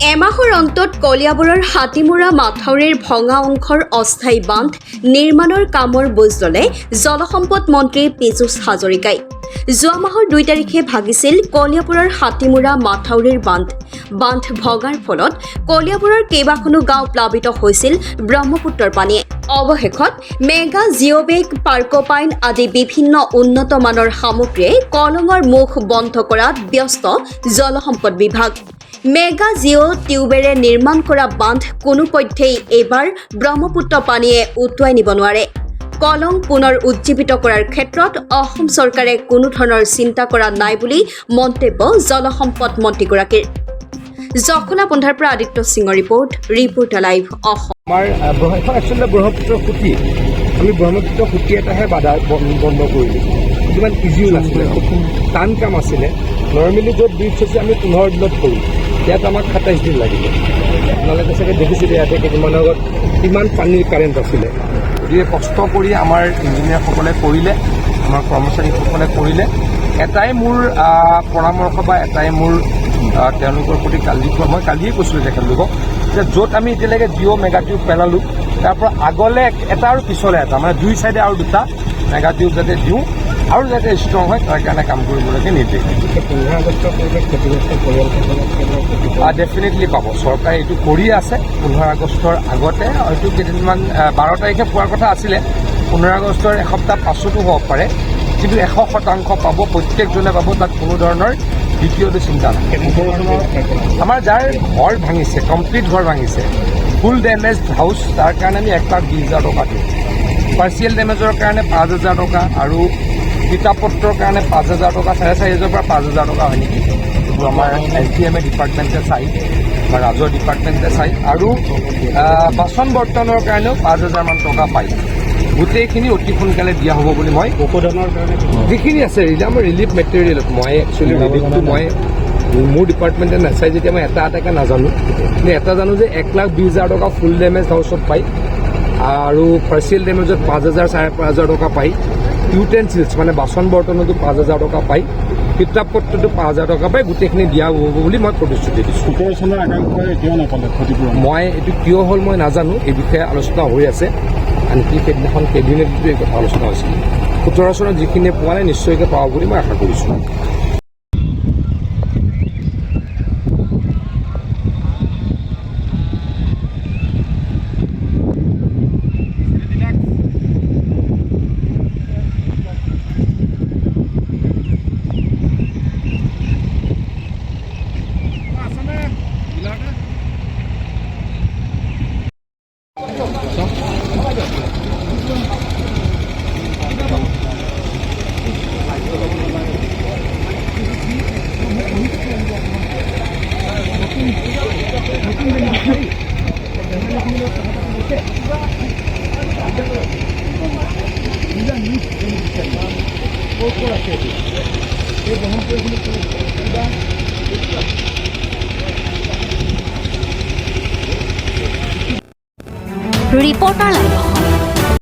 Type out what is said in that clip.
এমাহৰ অন্তত কলিয়াবৰৰ হাতীমূৰা মাথাউৰিৰ ভঙা অংশৰ অস্থায়ী বান্ধ নিৰ্মাণৰ কামৰ বুজ ল'লে জলসম্পদ মন্ত্ৰী পীযুষ হাজৰিকাই। যোৱা মাহৰ 2 তাৰিখে ভাগিছিল কলিয়াবৰৰ হাতীমূৰা মাথাউৰিৰ বান্ধ ভগাৰ ফলত কলিয়াবৰৰ কেইবাখনো গাঁও প্লাবিত হৈছিল ব্ৰহ্মপুত্ৰৰ পানীয়ে। অৱশেষত মেগা জিঅ'বেগ পাৰ্কোপাইন আদি বিভিন্ন উন্নত মানৰ সামগ্ৰীয়ে কলঙৰ মুখ বন্ধ কৰাত ব্যস্ত জলসম্পদ বিভাগ। মেগা জিঅ' টিউবেৰে নিৰ্মাণ কৰা বান্ধ কোনোপধ্যেই এইবাৰ ব্ৰহ্মপুত্ৰ পানীয়ে উটুৱাই নিব নোৱাৰে। কলং পুনৰ উজ্জীৱিত কৰাৰ ক্ষেত্ৰত অসম চৰকাৰে কোনো ধৰণৰ চিন্তা কৰা নাই বুলি মন্তব্য জলসম্পদ মন্ত্ৰীগৰাকীৰ। জখলাবন্ধাৰ পৰা আদিত্য সিঙৰ ৰিপৰ্ট লাইভ অসম। আমাৰ একচুৱেলি ব্ৰহ্মপুত্ৰ খুঁটি আমি ব্ৰহ্মপুত্ৰ খুঁটি এটাহে বন্ধ কৰিলোঁ। ইমান ইজিও নাছিলে, খুব টান কাম আছিলে। নৰ্মেলি য'ত ব্ৰিজ হৈছে আমি 15 দিনত কৰোঁ, ইয়াত আমাক 27 দিন লাগিলে। আপোনালোকে চাগে দেখিছিলে ইয়াতে কেইদিনমানৰ আগত কিমান পানীৰ কাৰেণ্ট আছিলে। গতিকে কষ্ট কৰি আমাৰ ইঞ্জিনিয়াৰসকলে কৰিলে, আমাৰ কৰ্মচাৰীসকলে কৰিলে। এটাই মোৰ পৰামৰ্শ বা এটাই মোৰ তেওঁলোকৰ প্ৰতি মই কালিয়ে কৈছিলোঁ তেখেতলোকক যে য'ত আমি এতিয়ালৈকে জিঅ' মেগা টিউব পেলালোঁ তাৰ পৰা আগলৈ এটা আৰু পিছলৈ এটা, মানে 2 চাইডে আৰু 2টা মেগা টিউব যাতে দিওঁ আৰু যাতে ষ্ট্ৰং হয় তাৰ কাৰণে কাম কৰিবলৈকে নিৰ্দেশ। 15 আগষ্টৰ পূৰ্বে ক্ষতিগ্ৰস্ত পৰিয়ালসকলক ডেফিনেটলি পাব। চৰকাৰে এইটো কৰি আছে। 15 আগষ্টৰ আগতে হয়তো কেইদিনমান 12 তাৰিখে পোৱাৰ কথা আছিলে। 15 আগষ্টৰ এসপ্তাহ পাছতো হ'ব পাৰে, কিন্তু 100% পাব, প্ৰত্যেকজনে পাব। তাত কোনো ধৰণৰ দ্বিতীয়টো চিন্তা নাই। আমাৰ যাৰ ঘৰ ভাঙিছে, কমপ্লিট ঘৰ ভাঙিছে, ফুল ডেমেজ হাউচ, তাৰ কাৰণে আমি 1,20,000 টকা দিওঁ। পাৰ্চিয়েল ডেমেজৰ কাৰণে 5,000 টকা আৰু কিতাপ পত্ৰৰ কাৰণে 5,000 টকা, 4,500 পৰা 5,000 টকা হয় নেকি, এইটো আমাৰ LTMA ডিপাৰ্টমেণ্টে চাই বা ৰাজহ ডিপাৰ্টমেণ্টে চাই। আৰু বাচন বৰ্তনৰ কাৰণেও 5,000 মান টকা পায়। গোটেইখিনি অতি সোনকালে দিয়া হ'ব বুলি মই ঔষধনৰ কাৰণে যিখিনি আছে আমাৰ ৰিলিফ মেটেৰিয়েল, মই একচুৱেলি ৰিলিফটো মোৰ ডিপাৰ্টমেণ্টে নাচাই যেতিয়া মই এটা এটাকৈ নাজানো, কিন্তু এটা জানো যে 1,20,000 টকা ফুল ডেমেজ হাউচত পায় আৰু পাৰ্চিয়েল ডেমেজত 5,000 5,500 টকা পায়। ইউটেনচিলছ মানে বাচন বৰ্তনতো 5,000 টকা পায়, কিতাপ পত্ৰতো 5,000 টকা পায়। গোটেইখিনি দিয়া হ'ব বুলি মই প্ৰতিশ্ৰুতি দিছোঁ। 17 চনৰ আকাংক্ষাই এতিয়াও নাপালে ক্ষতিপূৰণ। মই এইটো কিয় হ'ল মই নাজানো, এই বিষয়ে আলোচনা হৈ আছে। আনকি সেইদিনাখন কেবিনেটতো এই কথা আলোচনা হৈছিল। 17 চনত যিখিনিয়ে পোৱা নাই নিশ্চয়কৈ পাব বুলি মই আশা কৰিছোঁ। Reporter live Assam.